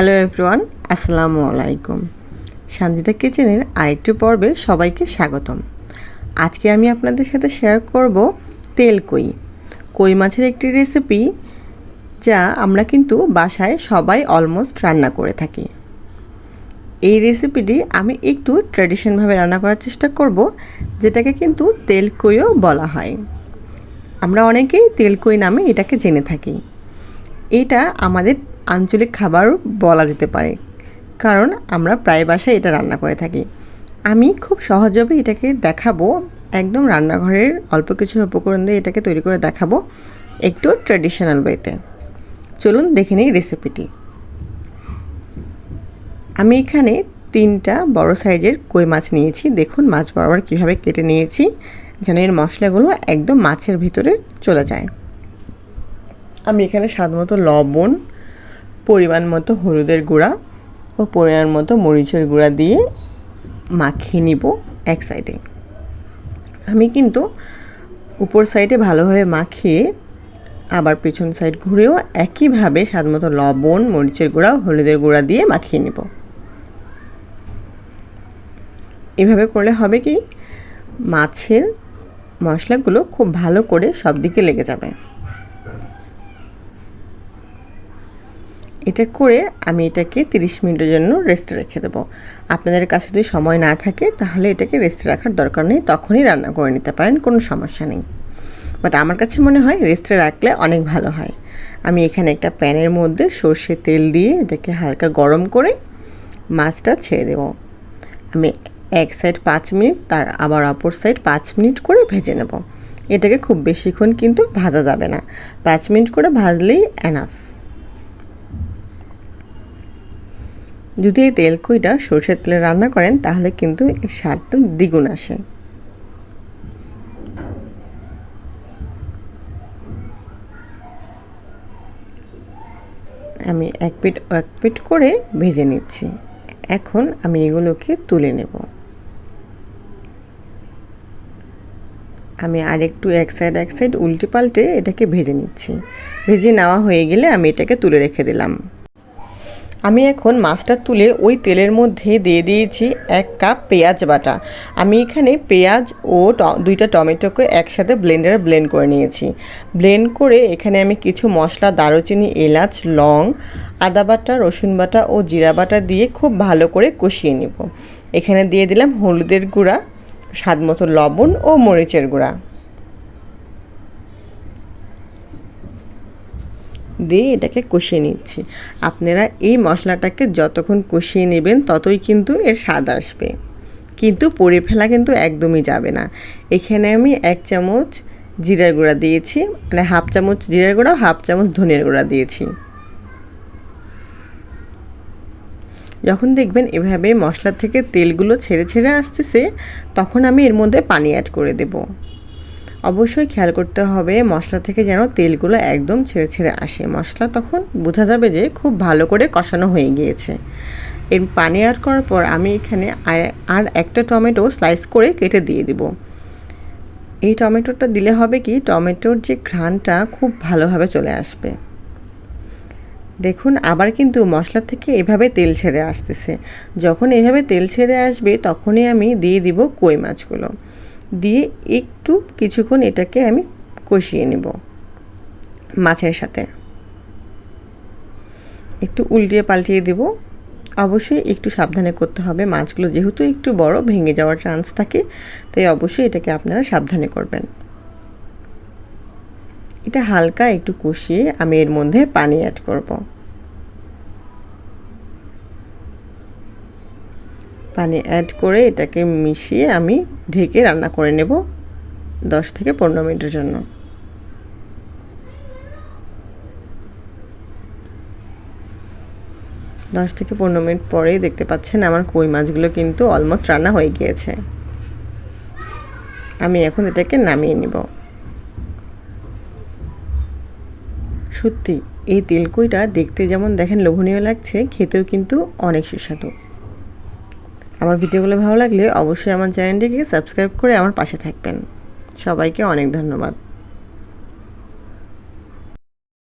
Hello everyone, আসসালামু আলাইকুম। সঞ্জিতা কিচেনের আরেকটি পর্বে সবাইকে স্বাগতম। আজকে আমি আপনাদের সাথে শেয়ার করব তেল কই মাছের একটি রেসিপি, যা আমরা কিন্তু বাসায় সবাই অলমোস্ট রান্না করে থাকি। এই রেসিপিটি আমি একটু ট্র্যাডিশনালভাবে রান্না করার চেষ্টা করব, যেটাকে কিন্তু তেল কইও বলা হয়। আমরা অনেকেই তেল কই নামে এটাকে জেনে থাকি। এটা আমাদের আঞ্চলিক খাবারও বলা যেতে পারে, কারণ আমরা প্রায় বাসায় এটা রান্না করে থাকি। আমি খুব সহজভাবে এটাকে দেখাবো, একদম রান্নাঘরের অল্প কিছু উপকরণ দিয়ে এটাকে তৈরি করে দেখাবো একটু ট্র্যাডিশনাল ওয়েতে। চলুন দেখে নিই রেসিপিটি। আমি এখানে 3টা বড় সাইজের কই মাছ নিয়েছি। দেখুন মাছ বরাবর কীভাবে কেটে নিয়েছি, যেন এর মশলাগুলো একদম মাছের ভিতরে চলে যায়। আমি এখানে স্বাদ মতো লবণ, পরিমাণ মতো হলুদের গুঁড়া ও পরিমাণ মতো মরিচের গুঁড়া দিয়ে মাখিয়ে নিব এক সাইডে। আমি কিন্তু উপর সাইডে ভালোভাবে মাখিয়ে আবার পেছন সাইড ঘুরেও একইভাবে স্বাদ মতো লবণ, মরিচের গুঁড়া, হলুদের গুঁড়া দিয়ে মাখিয়ে নিব। এভাবে করলে হবে কি, মাছের মশলাগুলো খুব ভালো করে সব দিকে লেগে যাবে। এটা করে আমি এটাকে 30 মিনিটের জন্য রেস্টে রেখে দেবো। আপনাদের কাছে যদি সময় না থাকে তাহলে এটাকে রেস্টে রাখার দরকার নেই, তখনই রান্না করে নিতে পারেন, কোনো সমস্যা নেই। বাট আমার কাছে মনে হয় রেস্টে রাখলে অনেক ভালো হয়। আমি এখানে একটা প্যানের মধ্যে সর্ষের তেল দিয়ে এটাকে হালকা গরম করে মাছটা ছেড়ে দেবো। আমি এক সাইড 5 মিনিট, তার আবার অপর সাইড 5 মিনিট করে ভেজে নেব। এটাকে খুব বেশিক্ষণ কিন্তু ভাজা যাবে না, 5 মিনিট করে ভাজলেই এনাফ। যদি এই তেল কইটা সরষের তেলে রান্না করেন তাহলে কিন্তু এর স্বাদটা দ্বিগুণ আসে। আমি এক পিঠ করে ভেজে নিচ্ছি। এখন আমি এগুলোকে তুলে নেব। আমি আরেকটু এক সাইড উল্টে পাল্টে এটাকে ভেজে নিচ্ছি। ভেজে নেওয়া হয়ে গেলে আমি এটাকে তুলে রেখে দিলাম। আমি এখন মাছটা তুলে ওই তেলের মধ্যে দিয়ে দিয়েছি 1 কাপ পেঁয়াজ বাটা। আমি এখানে পেঁয়াজ ও 2টা টমেটোকে একসাথে ব্লেন্ডারে ব্লেন্ড করে নিয়েছি। ব্লেন্ড করে এখানে আমি কিছু মশলা, দারুচিনি, এলাচ, লং, আদা বাটা, রসুন বাটা ও জিরা বাটা দিয়ে খুব ভালো করে কষিয়ে নিব। এখানে দিয়ে দিলাম হলুদের গুঁড়া, স্বাদ মতো লবণ ও মরিচের গুঁড়া দিয়ে এটাকে কষিয়ে নিচ্ছি। আপনারা এই মশলাটাকে যতক্ষণ কষিয়ে নেবেন ততই কিন্তু এর স্বাদ আসবে, কিন্তু পুড়ে ফেলা কিন্তু একদমই যাবে না। এখানে আমি 1 চামচ জিরার গুঁড়া দিয়েছি, মানে হাফ চামচ জিরার গুঁড়া, হাফ চামচ ধনিয়ার গুঁড়া দিয়েছি। যখন দেখবেন এভাবে মশলা থেকে তেলগুলো ছেড়ে ছেড়ে আসতেছে, তখন আমি এর মধ্যে পানি অ্যাড করে দেব। অবশ্যই খেয়াল করতে হবে মশলা থেকে যেন তেলগুলো একদম ছেড়ে ছেড়ে আসে। মশলা তখন বোঝা যাবে যে খুব ভালো করে কষানো হয়ে গিয়েছে। এর পানি অ্যাড করার পর আমি এখানে আর একটা টমেটো স্লাইস করে কেটে দিয়ে দিব। এই টমেটোটা দিলে হবে কি, টমেটোর যে ঘ্রাণটা খুব ভালোভাবে চলে আসবে। দেখুন আবার কিন্তু মশলা থেকে এভাবে তেল ছেড়ে আসতেছে। যখন এভাবে তেল ছেড়ে আসবে তখনই আমি দিয়ে দিব কই মাছগুলো, দিয়ে একটু কিছুক্ষণ এটাকে আমি কষিয়ে নেব মাছের সাথে। একটু উল্টিয়ে পাল্টিয়ে দেব। অবশ্যই একটু সাবধানে করতে হবে, মাছগুলো যেহেতু একটু বড়, ভেঙে যাওয়ার চান্স থাকে, তাই অবশ্যই এটাকে আপনারা সাবধানে করবেন। এটা হালকা একটু কষিয়ে আমি এর মধ্যে পানি অ্যাড করব। পানি অ্যাড করে এটাকে মিশিয়ে আমি ঢেকে রান্না করে নেব 10 থেকে 15 মিনিটের জন্য। 10 থেকে 15 মিনিট পরেই দেখতে পাচ্ছেন আমার কই মাছগুলো কিন্তু অলমোস্ট রান্না হয়ে গিয়েছে। আমি এখন এটাকে নামিয়ে নিব। সত্যি এই তেল কইটা দেখতে যেমন দেখেন লোভনীয় লাগছে, খেতেও কিন্তু অনেক সুস্বাদু। আমার ভিডিওগুলো ভালো লাগলে অবশ্যই আমার চ্যানেলটিকে সাবস্ক্রাইব করে আমার পাশে থাকবেন। সবাইকে অনেক ধন্যবাদ।